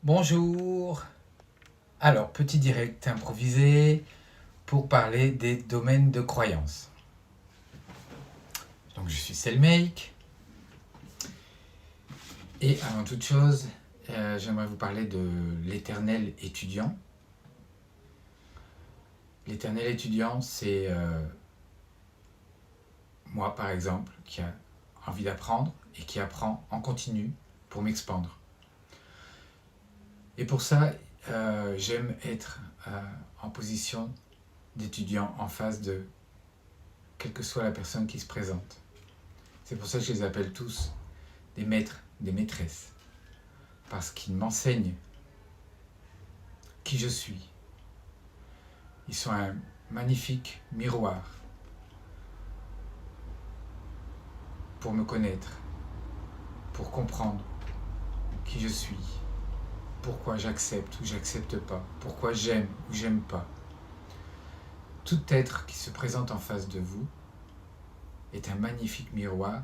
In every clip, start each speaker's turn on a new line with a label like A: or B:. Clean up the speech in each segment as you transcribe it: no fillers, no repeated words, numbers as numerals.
A: Bonjour. Alors, petit direct improvisé pour parler des domaines de croyance. Donc, je suis Selmeik. Et avant toute chose, j'aimerais vous parler de l'éternel étudiant. L'éternel étudiant, c'est moi, par exemple, qui a envie d'apprendre et qui apprend en continu pour m'expandre. Et pour ça, j'aime être en position d'étudiant en face de quelle que soit la personne qui se présente. C'est pour ça que je les appelle tous des maîtres, des maîtresses, parce qu'ils m'enseignent qui je suis. Ils sont un magnifique miroir pour me connaître, pour comprendre qui je suis, pourquoi j'accepte ou j'accepte pas, pourquoi j'aime ou j'aime pas. Tout être qui se présente en face de vous est un magnifique miroir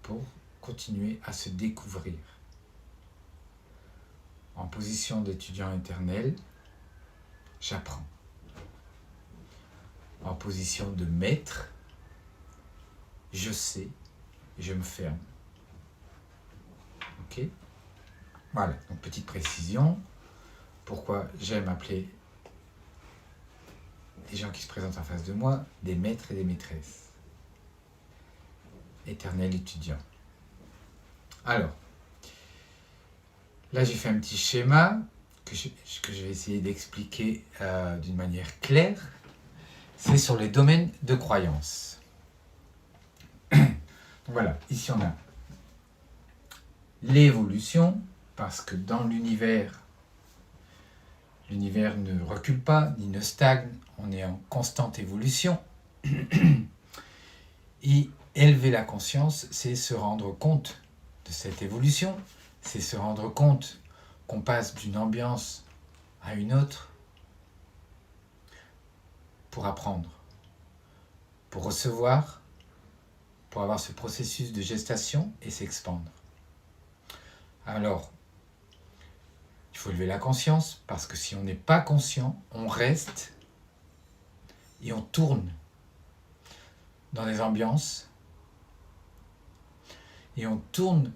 A: pour continuer à se découvrir. En position d'étudiant éternel, j'apprends. En position de maître, je sais, je me ferme. Ok ? Voilà, donc petite précision. Pourquoi j'aime appeler les gens qui se présentent en face de moi des maîtres et des maîtresses. Éternel étudiant. Alors, là j'ai fait un petit schéma que je vais essayer d'expliquer d'une manière claire. C'est sur les domaines de croyance. Voilà, ici on a l'évolution, parce que dans l'univers ne recule pas, ni ne stagne, on est en constante évolution. Et élever la conscience, c'est se rendre compte de cette évolution, c'est se rendre compte qu'on passe d'une ambiance à une autre pour apprendre, pour recevoir, pour avoir ce processus de gestation et s'expandre. Alors, il faut élever la conscience, parce que si on n'est pas conscient, on reste et on tourne dans des ambiances et on tourne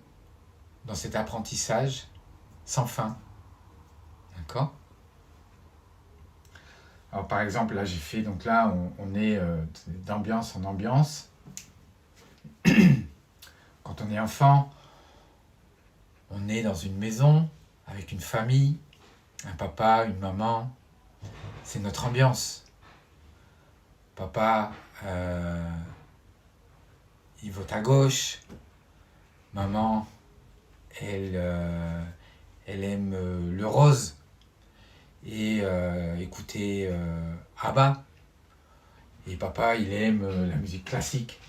A: dans cet apprentissage sans fin. D'accord ? Alors par exemple, là j'ai fait, donc là on est d'ambiance en ambiance. Quand on est enfant, on est dans une maison avec une famille, un papa, une maman. C'est notre ambiance. Papa, il vote à gauche. Maman, elle aime le rose et écouter ABBA. Et papa, il aime la musique classique.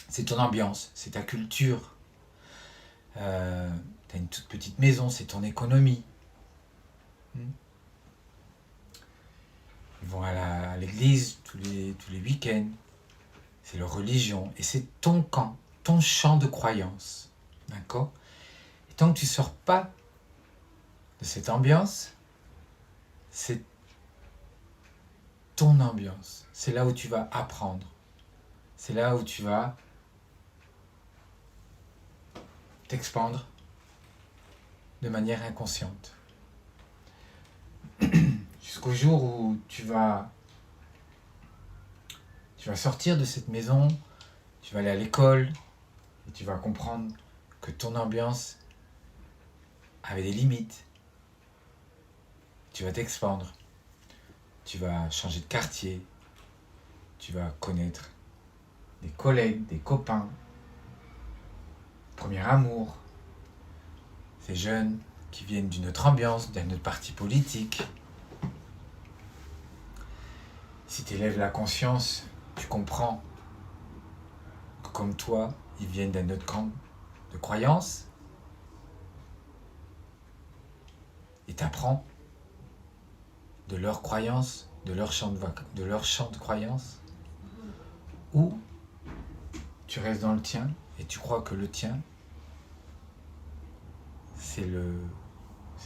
A: C'est ton ambiance, c'est ta culture. T'as une toute petite maison, c'est ton économie. Ils vont à l'église tous les week-ends. C'est leur religion. Et c'est ton camp, ton champ de croyance. D'accord ? Et tant que tu ne sors pas de cette ambiance, c'est ton ambiance. C'est là où tu vas apprendre. C'est là où tu vas t'expandre de manière inconsciente. Jusqu'au jour où tu vas sortir de cette maison, tu vas aller à l'école et tu vas comprendre que ton ambiance avait des limites. Tu vas t'expandre. Tu vas changer de quartier. Tu vas connaître des collègues, des copains, premier amour, ces jeunes qui viennent d'une autre ambiance, d'un autre parti politique. Si tu élèves la conscience, tu comprends que comme toi, ils viennent d'un autre camp de croyance et t'apprends de leurs croyances, de leur champ de croyance, ou tu restes dans le tien et tu crois que le tien c'est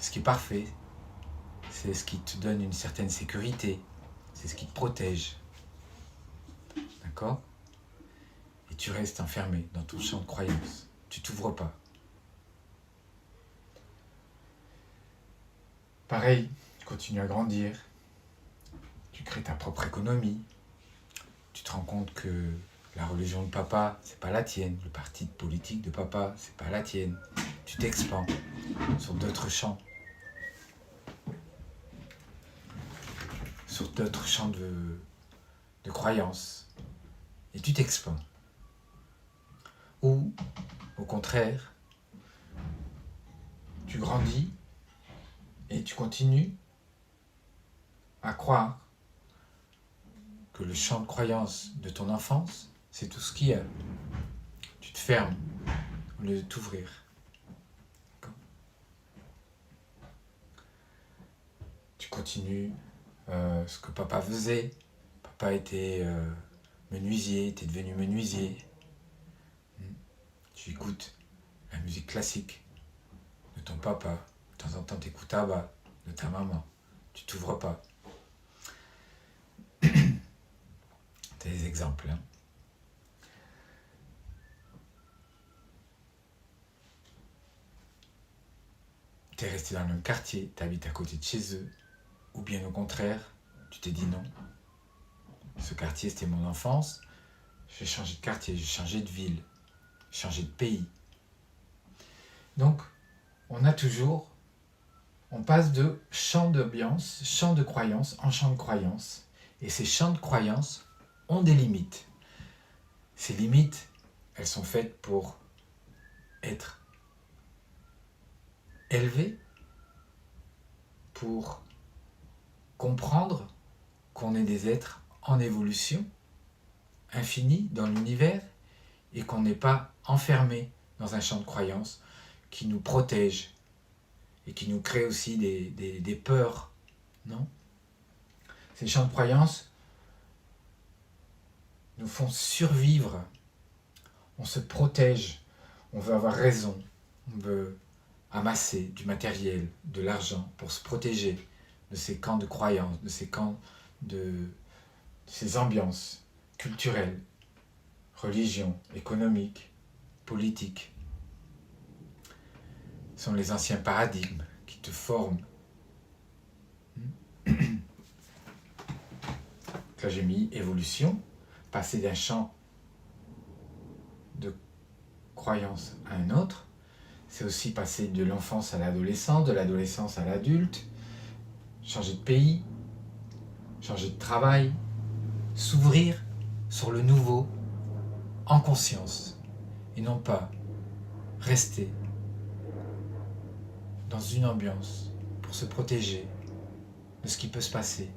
A: ce qui est parfait, c'est ce qui te donne une certaine sécurité, c'est ce qui te protège. D'accord ? Et tu restes enfermé dans ton champ de croyance. Tu t'ouvres pas. Pareil, tu continues à grandir. Tu crées ta propre économie. Tu te rends compte que la religion de papa, c'est pas la tienne. Le parti politique de papa, c'est pas la tienne. Tu t'expands sur d'autres champs. Sur d'autres champs de croyances. Et tu t'expands. Ou, au contraire, tu grandis et tu continues à croire que le champ de croyance de ton enfance, c'est tout ce qu'il y a. Tu te fermes au lieu de t'ouvrir. Tu continues ce que papa faisait. Papa était menuisier, était devenu menuisier. Tu écoutes la musique classique de ton papa. De temps en temps, tu écoutes Abba de ta maman. Tu t'ouvres pas. C'est des exemples. Hein. Tu es resté dans le même quartier, tu habites à côté de chez eux. Ou bien au contraire, tu t'es dit non. Ce quartier, c'était mon enfance. J'ai changé de quartier, j'ai changé de ville, j'ai changé de pays. Donc, on passe de champ d'ambiance, champ de croyance en champ de croyance. Et ces champs de croyance ont des limites. Ces limites, elles sont faites pour être élevées, pour comprendre qu'on est des êtres en évolution, infinis dans l'univers, et qu'on n'est pas enfermé dans un champ de croyance qui nous protège et qui nous crée aussi des peurs. Non ? Ces champs de croyance nous font survivre. On se protège, on veut avoir raison, on veut amasser du matériel, de l'argent pour se protéger de ces camps de croyance, de ces camps de ces ambiances culturelles, religion, économique, politique. Ce sont les anciens paradigmes qui te forment. Là, j'ai mis évolution, passer d'un champ de croyance à un autre. C'est aussi passer de l'enfance à l'adolescence, de l'adolescence à l'adulte, changer de pays, changer de travail, s'ouvrir sur le nouveau en conscience et non pas rester dans une ambiance pour se protéger de ce qui peut se passer.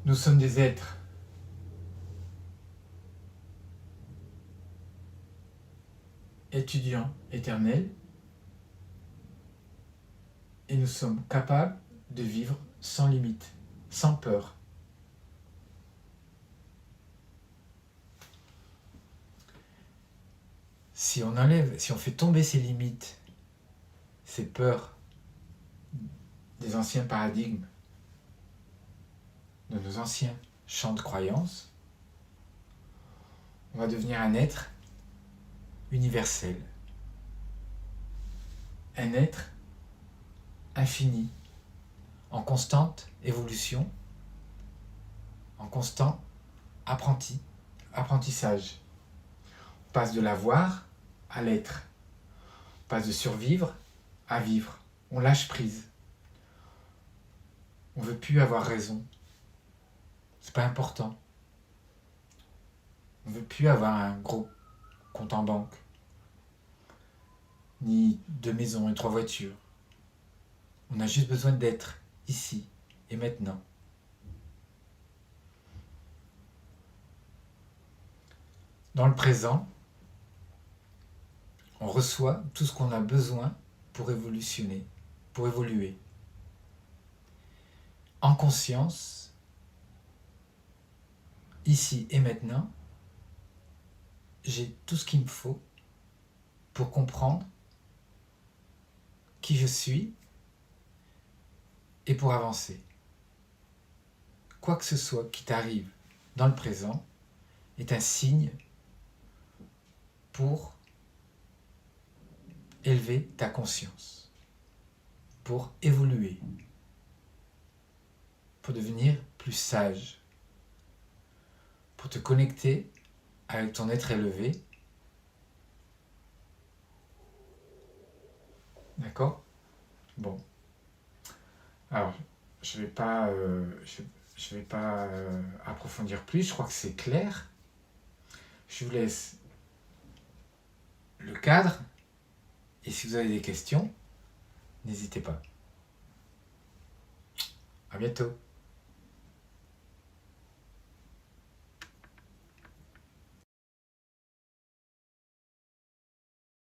A: Nous sommes des êtres étudiants éternels et nous sommes capables de vivre sans limite, sans peur. Si on fait tomber ces limites, ces peurs des anciens paradigmes, de nos anciens champs de croyances, on va devenir un être universel, un être infini, en constante évolution, en constant apprentissage. On passe de l'avoir à l'être, on passe de survivre à vivre, on lâche prise. On ne veut plus avoir raison. C'est pas important. On ne veut plus avoir un gros compte en banque, ni 2 maisons et 3 voitures. On a juste besoin d'être ici et maintenant. Dans le présent, on reçoit tout ce qu'on a besoin pour évolutionner, pour évoluer. En conscience, ici et maintenant, j'ai tout ce qu'il me faut pour comprendre qui je suis et pour avancer. Quoi que ce soit qui t'arrive dans le présent est un signe pour élever ta conscience, pour évoluer, pour devenir plus sage, pour te connecter avec ton être élevé. D'accord ? Bon. Alors, je vais pas approfondir plus, je crois que c'est clair. Je vous laisse le cadre, et si vous avez des questions, n'hésitez pas. À bientôt.